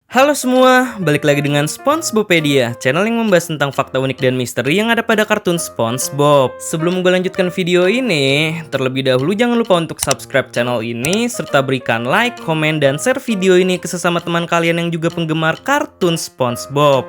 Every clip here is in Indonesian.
Halo semua, balik lagi dengan SpongeBobpedia, channel yang membahas tentang fakta unik dan misteri yang ada pada kartun SpongeBob. Sebelum gue lanjutkan video ini, terlebih dahulu jangan lupa untuk subscribe channel ini, serta berikan like, komen, dan share video ini ke sesama teman kalian yang juga penggemar kartun SpongeBob.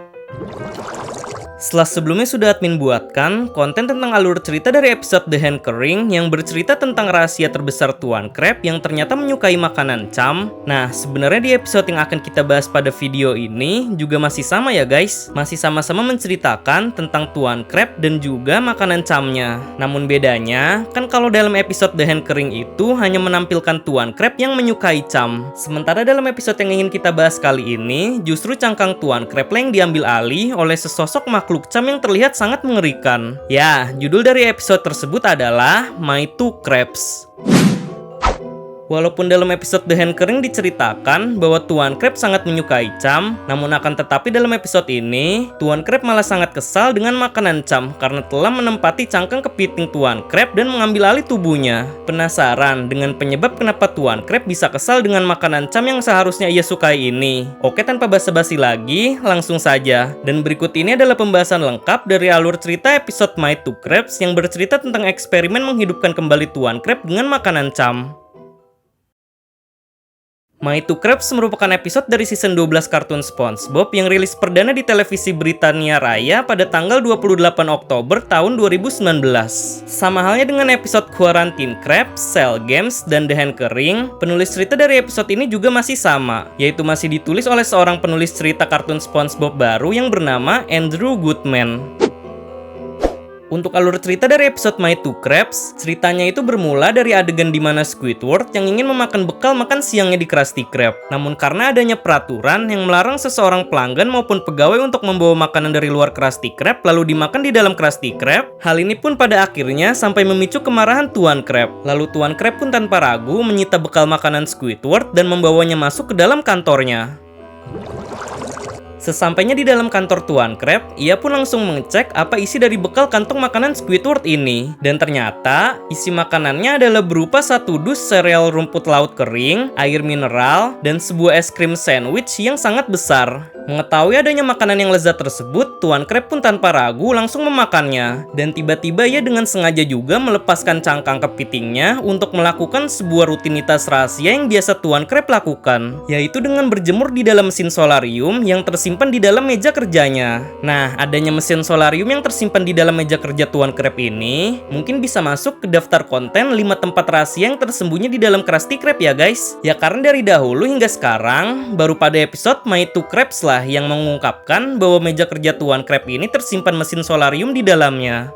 Setelah sebelumnya sudah admin buatkan konten tentang alur cerita dari episode The Hand Kering yang bercerita tentang rahasia terbesar Tuan Crab yang ternyata menyukai makanan cam. Nah, sebenarnya di episode yang akan kita bahas pada video ini juga masih sama ya guys. Masih sama-sama menceritakan tentang Tuan Crab dan juga makanan camnya. Namun bedanya, kan kalau dalam episode The Hand Kering itu hanya menampilkan Tuan Crab yang menyukai cam. Sementara dalam episode yang ingin kita bahas kali ini, justru cangkang Tuan Crab yang diambil alih oleh sesosok makhluk cam yang terlihat sangat mengerikan. Ya, judul dari episode tersebut adalah My Two Crabs. Walaupun dalam episode The Hand Kering diceritakan bahwa Tuan Crab sangat menyukai cam, namun akan tetapi dalam episode ini, Tuan Crab malah sangat kesal dengan makanan cam karena telah menempati cangkang kepiting Tuan Crab dan mengambil alih tubuhnya. Penasaran dengan penyebab kenapa Tuan Crab bisa kesal dengan makanan cam yang seharusnya ia sukai ini? Oke, tanpa basa-basi lagi, langsung saja. Dan berikut ini adalah pembahasan lengkap dari alur cerita episode My Two Crabs yang bercerita tentang eksperimen menghidupkan kembali Tuan Crab dengan makanan cam. My Two Crabs merupakan episode dari season 12 kartun SpongeBob yang rilis perdana di televisi Britania Raya pada tanggal 28 Oktober tahun 2019. Sama halnya dengan episode Quarantine Crab, Cell Games, dan The Hand Kering, penulis cerita dari episode ini juga masih sama, yaitu masih ditulis oleh seorang penulis cerita kartun SpongeBob baru yang bernama Andrew Goodman. Untuk alur cerita dari episode My Two Crabs, ceritanya itu bermula dari adegan di mana Squidward yang ingin memakan bekal makan siangnya di Krusty Krab. Namun karena adanya peraturan yang melarang seseorang pelanggan maupun pegawai untuk membawa makanan dari luar Krusty Krab lalu dimakan di dalam Krusty Krab, hal ini pun pada akhirnya sampai memicu kemarahan Tuan Crab. Lalu Tuan Crab pun tanpa ragu menyita bekal makanan Squidward dan membawanya masuk ke dalam kantornya. Sesampainya di dalam kantor Tuan Crab, ia pun langsung mengecek apa isi dari bekal kantong makanan Squidward ini. Dan ternyata, isi makanannya adalah berupa satu dus sereal rumput laut kering, air mineral, dan sebuah es krim sandwich yang sangat besar. Mengetahui adanya makanan yang lezat tersebut, Tuan Crab pun tanpa ragu langsung memakannya. Dan tiba-tiba ia dengan sengaja juga melepaskan cangkang kepitingnya untuk melakukan sebuah rutinitas rahasia yang biasa Tuan Crab lakukan, yaitu dengan berjemur di dalam mesin solarium yang tersimpan di dalam meja kerjanya. Nah, adanya mesin solarium yang tersimpan di dalam meja kerja Tuan Crab ini mungkin bisa masuk ke daftar konten 5 tempat rahasia yang tersembunyi di dalam Krusty Krab ya guys. Ya karena dari dahulu hingga sekarang, baru pada episode My Two Crabs lah yang mengungkapkan bahwa meja kerja Tuan Crab ini tersimpan mesin solarium di dalamnya.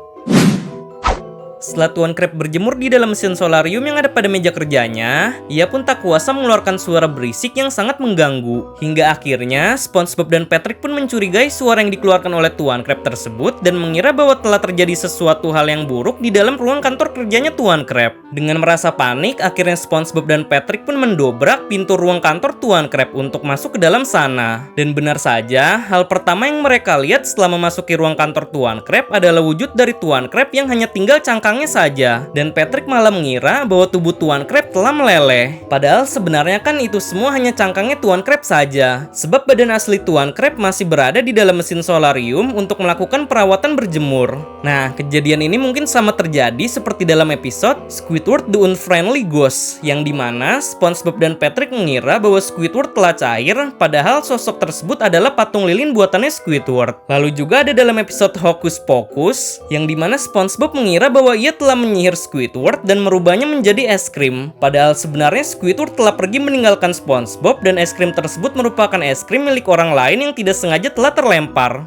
Setelah Tuan Crab berjemur di dalam mesin solarium yang ada pada meja kerjanya, ia pun tak kuasa mengeluarkan suara berisik yang sangat mengganggu. Hingga akhirnya, SpongeBob dan Patrick pun mencurigai suara yang dikeluarkan oleh Tuan Crab tersebut dan mengira bahwa telah terjadi sesuatu hal yang buruk di dalam ruang kantor kerjanya Tuan Crab. Dengan merasa panik, akhirnya SpongeBob dan Patrick pun mendobrak pintu ruang kantor Tuan Crab untuk masuk ke dalam sana. Dan benar saja, hal pertama yang mereka lihat setelah memasuki ruang kantor Tuan Crab adalah wujud dari Tuan Crab yang hanya tinggal cangkang saja, dan Patrick malah mengira bahwa tubuh Tuan Crab telah meleleh. Padahal sebenarnya kan itu semua hanya cangkangnya Tuan Crab saja, sebab badan asli Tuan Crab masih berada di dalam mesin solarium untuk melakukan perawatan berjemur. Nah, kejadian ini mungkin sama terjadi seperti dalam episode Squidward the Unfriendly Ghost, yang dimana SpongeBob dan Patrick mengira bahwa Squidward telah cair, padahal sosok tersebut adalah patung lilin buatannya Squidward. Lalu juga ada dalam episode Hocus Pocus, yang dimana SpongeBob mengira bahwa ia telah menyihir Squidward dan merubahnya menjadi es krim. Padahal sebenarnya Squidward telah pergi meninggalkan SpongeBob dan es krim tersebut merupakan es krim milik orang lain yang tidak sengaja telah terlempar.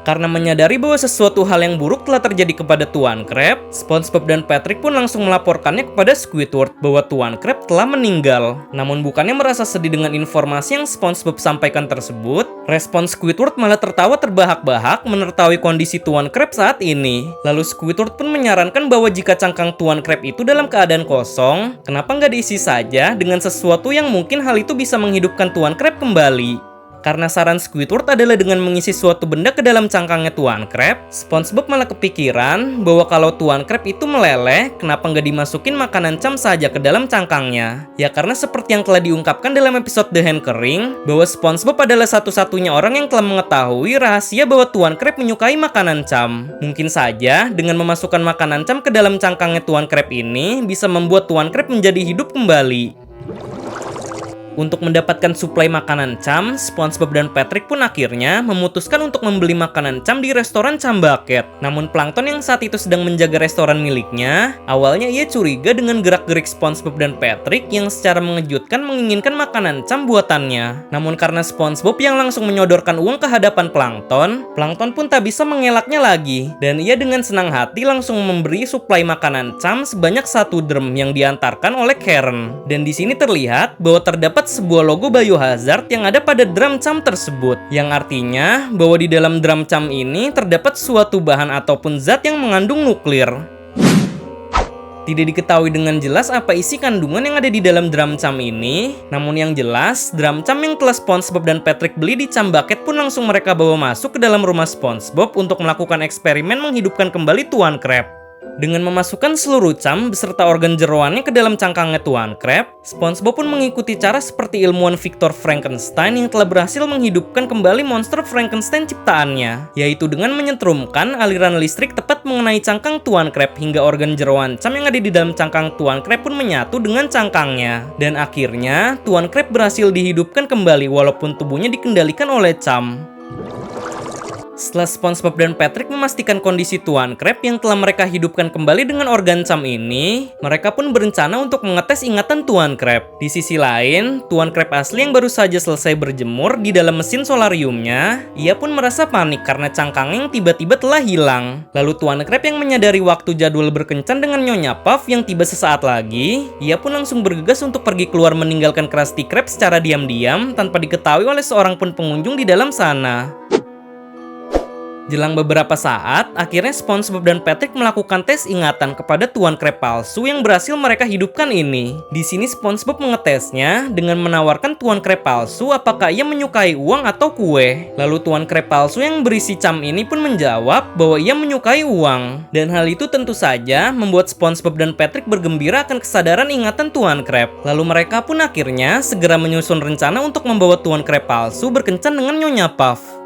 Karena menyadari bahwa sesuatu hal yang buruk telah terjadi kepada Tuan Crab, SpongeBob dan Patrick pun langsung melaporkannya kepada Squidward bahwa Tuan Crab telah meninggal. Namun bukannya merasa sedih dengan informasi yang SpongeBob sampaikan tersebut, respon Squidward malah tertawa terbahak-bahak menertawa kondisi Tuan Crab saat ini. Lalu Squidward pun menyarankan bahwa jika cangkang Tuan Crab itu dalam keadaan kosong, kenapa nggak diisi saja dengan sesuatu yang mungkin hal itu bisa menghidupkan Tuan Crab kembali. Karena saran Squidward adalah dengan mengisi suatu benda ke dalam cangkangnya Tuan Crab, SpongeBob malah kepikiran bahwa kalau Tuan Crab itu meleleh, kenapa nggak dimasukin makanan cam saja ke dalam cangkangnya? Ya karena seperti yang telah diungkapkan dalam episode The Hand Kering, bahwa SpongeBob adalah satu-satunya orang yang telah mengetahui rahasia bahwa Tuan Crab menyukai makanan cam. Mungkin saja dengan memasukkan makanan cam ke dalam cangkangnya Tuan Crab ini bisa membuat Tuan Crab menjadi hidup kembali. Untuk mendapatkan suplai makanan cam, SpongeBob dan Patrick pun akhirnya memutuskan untuk membeli makanan cam di restoran Cam Bucket. Namun Plankton yang saat itu sedang menjaga restoran miliknya, awalnya ia curiga dengan gerak-gerik SpongeBob dan Patrick yang secara mengejutkan menginginkan makanan cam buatannya. Namun karena SpongeBob yang langsung menyodorkan uang ke hadapan Plankton, Plankton pun tak bisa mengelaknya lagi. Dan ia dengan senang hati langsung memberi suplai makanan cam sebanyak 1 drum yang diantarkan oleh Karen. Dan di sini terlihat bahwa terdapat sebuah logo Biohazard yang ada pada drum cam tersebut, yang artinya bahwa di dalam drum cam ini terdapat suatu bahan ataupun zat yang mengandung nuklir. Tidak diketahui dengan jelas apa isi kandungan yang ada di dalam drum cam ini, namun yang jelas drum cam yang telah SpongeBob dan Patrick beli di Cam Bucket pun langsung mereka bawa masuk ke dalam rumah SpongeBob untuk melakukan eksperimen menghidupkan kembali Tuan Crab. Dengan memasukkan seluruh cam beserta organ jeroannya ke dalam cangkangnya Tuan Crab, SpongeBob pun mengikuti cara seperti ilmuwan Victor Frankenstein yang telah berhasil menghidupkan kembali monster Frankenstein ciptaannya, yaitu dengan menyetrumkan aliran listrik tepat mengenai cangkang Tuan Crab hingga organ jeroan cam yang ada di dalam cangkang Tuan Crab pun menyatu dengan cangkangnya. Dan akhirnya Tuan Crab berhasil dihidupkan kembali walaupun tubuhnya dikendalikan oleh cam. Setelah SpongeBob dan Patrick memastikan kondisi Tuan Crab yang telah mereka hidupkan kembali dengan organ cam ini, mereka pun berencana untuk mengetes ingatan Tuan Crab. Di sisi lain, Tuan Crab asli yang baru saja selesai berjemur di dalam mesin solariumnya, ia pun merasa panik karena cangkangnya yang tiba-tiba telah hilang. Lalu Tuan Crab yang menyadari waktu jadwal berkencan dengan Nyonya Puff yang tiba sesaat lagi, ia pun langsung bergegas untuk pergi keluar meninggalkan Krusty Krab secara diam-diam tanpa diketahui oleh seorang pun pengunjung di dalam sana. Jelang beberapa saat, akhirnya SpongeBob dan Patrick melakukan tes ingatan kepada Tuan Crab palsu yang berhasil mereka hidupkan ini. Di sini SpongeBob mengetesnya dengan menawarkan Tuan Crab palsu apakah ia menyukai uang atau kue. Lalu Tuan Crab palsu yang berisi cam ini pun menjawab bahwa ia menyukai uang. Dan hal itu tentu saja membuat SpongeBob dan Patrick bergembira akan kesadaran ingatan Tuan Crab. Lalu mereka pun akhirnya segera menyusun rencana untuk membawa Tuan Crab palsu berkencan dengan Nyonya Puff.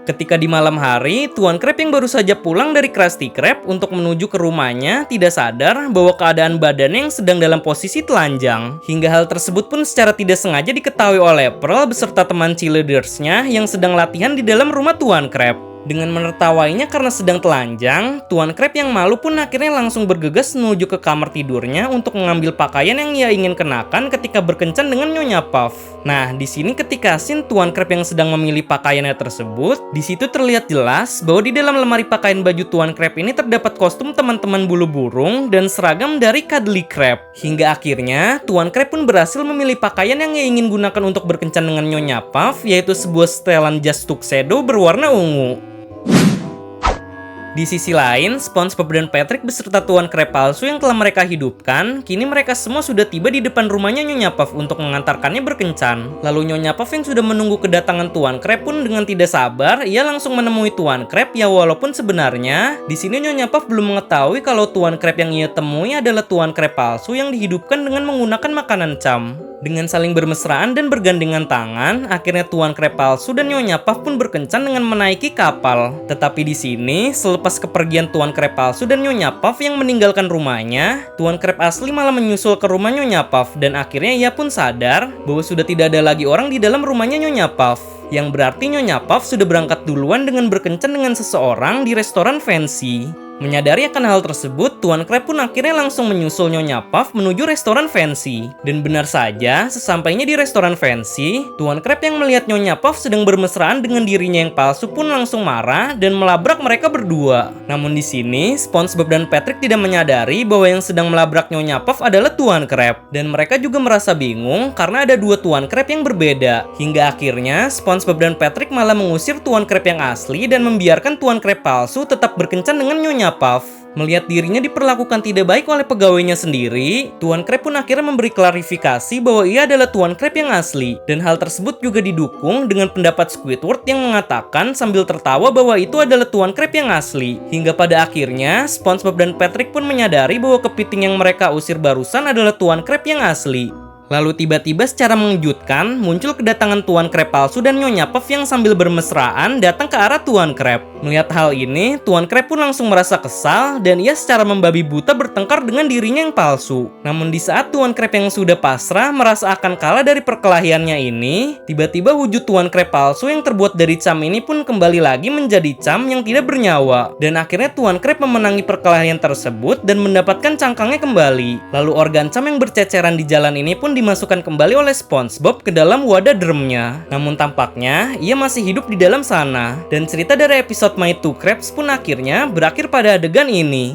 Ketika di malam hari, Tuan Crab yang baru saja pulang dari Krusty Krab untuk menuju ke rumahnya tidak sadar bahwa keadaan badannya yang sedang dalam posisi telanjang. Hingga hal tersebut pun secara tidak sengaja diketahui oleh Pearl beserta teman cheerleadersnya yang sedang latihan di dalam rumah Tuan Crab. Dengan menertawainya karena sedang telanjang, Tuan Crab yang malu pun akhirnya langsung bergegas menuju ke kamar tidurnya untuk mengambil pakaian yang ia ingin kenakan ketika berkencan dengan Nyonya Puff. Nah, di sini ketika scene Tuan Crab yang sedang memilih pakaiannya tersebut, di situ terlihat jelas bahwa di dalam lemari pakaian baju Tuan Crab ini terdapat kostum teman-teman bulu burung dan seragam dari Cuddly Crab. Hingga akhirnya Tuan Crab pun berhasil memilih pakaian yang ia ingin gunakan untuk berkencan dengan Nyonya Puff, yaitu sebuah setelan jas tuxedo berwarna ungu. Di sisi lain, SpongeBob dan Patrick beserta Tuan Crab palsu yang telah mereka hidupkan, kini mereka semua sudah tiba di depan rumahnya Nyonya Puff untuk mengantarkannya berkencan. Lalu Nyonya Puff yang sudah menunggu kedatangan Tuan Crab pun dengan tidak sabar, ia langsung menemui Tuan Crab ya walaupun sebenarnya di sini Nyonya Puff belum mengetahui kalau Tuan Crab yang ia temui adalah Tuan Crab palsu yang dihidupkan dengan menggunakan makanan cam. Dengan saling bermesraan dan bergandengan tangan, akhirnya Tuan Crab palsu dan Nyonya Puff pun berkencan dengan menaiki kapal. Tetapi di sini, selepas kepergian Tuan Crab palsu dan Nyonya Puff yang meninggalkan rumahnya, Tuan Crab asli malah menyusul ke rumah Nyonya Puff dan akhirnya ia pun sadar bahwa sudah tidak ada lagi orang di dalam rumahnya Nyonya Puff. Yang berarti Nyonya Puff sudah berangkat duluan dengan berkencan dengan seseorang di restoran fancy. Menyadari akan hal tersebut, Tuan Crab pun akhirnya langsung menyusul Nyonya Puff menuju restoran fancy. Dan benar saja, sesampainya di restoran fancy, Tuan Crab yang melihat Nyonya Puff sedang bermesraan dengan dirinya yang palsu pun langsung marah dan melabrak mereka berdua. Namun di sini, SpongeBob dan Patrick tidak menyadari bahwa yang sedang melabrak Nyonya Puff adalah Tuan Crab. Dan mereka juga merasa bingung karena ada dua Tuan Crab yang berbeda. Hingga akhirnya, SpongeBob dan Patrick malah mengusir Tuan Crab yang asli dan membiarkan Tuan Crab palsu tetap berkencan dengan Nyonya Puff. Melihat dirinya diperlakukan tidak baik oleh pegawainya sendiri, Tuan Crab pun akhirnya memberi klarifikasi bahwa ia adalah Tuan Crab yang asli. Dan hal tersebut juga didukung dengan pendapat Squidward yang mengatakan sambil tertawa bahwa itu adalah Tuan Crab yang asli. Hingga pada akhirnya, SpongeBob dan Patrick pun menyadari bahwa kepiting yang mereka usir barusan adalah Tuan Crab yang asli. Lalu tiba-tiba secara mengejutkan muncul kedatangan Tuan Crab palsu dan Nyonya Puff yang sambil bermesraan datang ke arah Tuan Crab. Melihat hal ini, Tuan Crab pun langsung merasa kesal dan ia secara membabi buta bertengkar dengan dirinya yang palsu. Namun di saat Tuan Crab yang sudah pasrah merasa akan kalah dari perkelahiannya ini, tiba-tiba wujud Tuan Crab palsu yang terbuat dari cam ini pun kembali lagi menjadi cam yang tidak bernyawa. Dan akhirnya Tuan Crab memenangi perkelahian tersebut dan mendapatkan cangkangnya kembali. Lalu organ cam yang berceceran di jalan ini pun dimasukkan kembali oleh SpongeBob ke dalam wadah drumnya. Namun tampaknya ia masih hidup di dalam sana. Dan cerita dari episode My Two Crabs pun akhirnya berakhir pada adegan ini.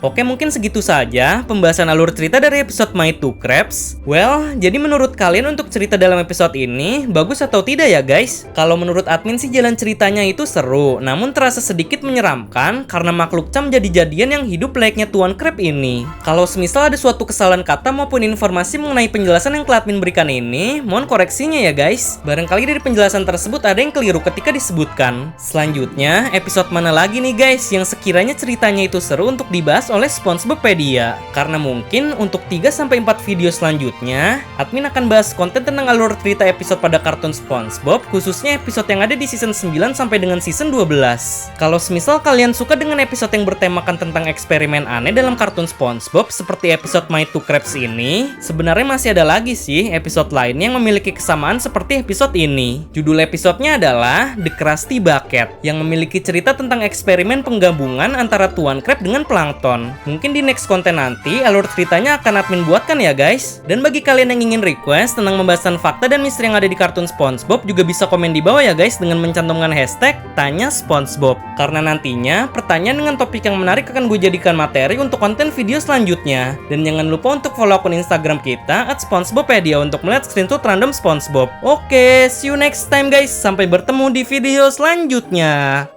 Oke, mungkin segitu saja pembahasan alur cerita dari episode My Two Crabs. Well, jadi menurut kalian untuk cerita dalam episode ini bagus atau tidak ya guys? Kalau menurut admin sih jalan ceritanya itu seru, namun terasa sedikit menyeramkan karena makhluk cam jadi-jadian yang hidup layaknya Tuan Crab ini. Kalau semisal ada suatu kesalahan kata maupun informasi mengenai penjelasan yang telah admin berikan ini, mohon koreksinya ya guys. Barangkali dari penjelasan tersebut ada yang keliru ketika disebutkan. Selanjutnya, episode mana lagi nih guys yang sekiranya ceritanya itu seru untuk dibahas oleh SpongeBobpedia. Karena mungkin untuk 3-4 video selanjutnya, admin akan bahas konten tentang alur cerita episode pada kartun SpongeBob, khususnya episode yang ada di season 9 sampai dengan season 12. Kalau semisal kalian suka dengan episode yang bertemakan tentang eksperimen aneh dalam kartun SpongeBob seperti episode My Two Crabs ini, sebenarnya masih ada lagi sih episode lain yang memiliki kesamaan seperti episode ini. Judul episodenya adalah The Krusty Bucket, yang memiliki cerita tentang eksperimen penggabungan antara Tuan Crab dengan plankton. Mungkin di next konten nanti alur ceritanya akan admin buatkan ya guys. Dan bagi kalian yang ingin request tentang pembahasan fakta dan misteri yang ada di kartun SpongeBob juga bisa komen di bawah ya guys dengan mencantumkan hashtag Tanya SpongeBob. Karena nantinya pertanyaan dengan topik yang menarik akan gue jadikan materi untuk konten video selanjutnya. Dan jangan lupa untuk follow akun Instagram kita @SpongeBobpedia untuk melihat screenshot random SpongeBob. Oke, see you next time guys. Sampai bertemu di video selanjutnya.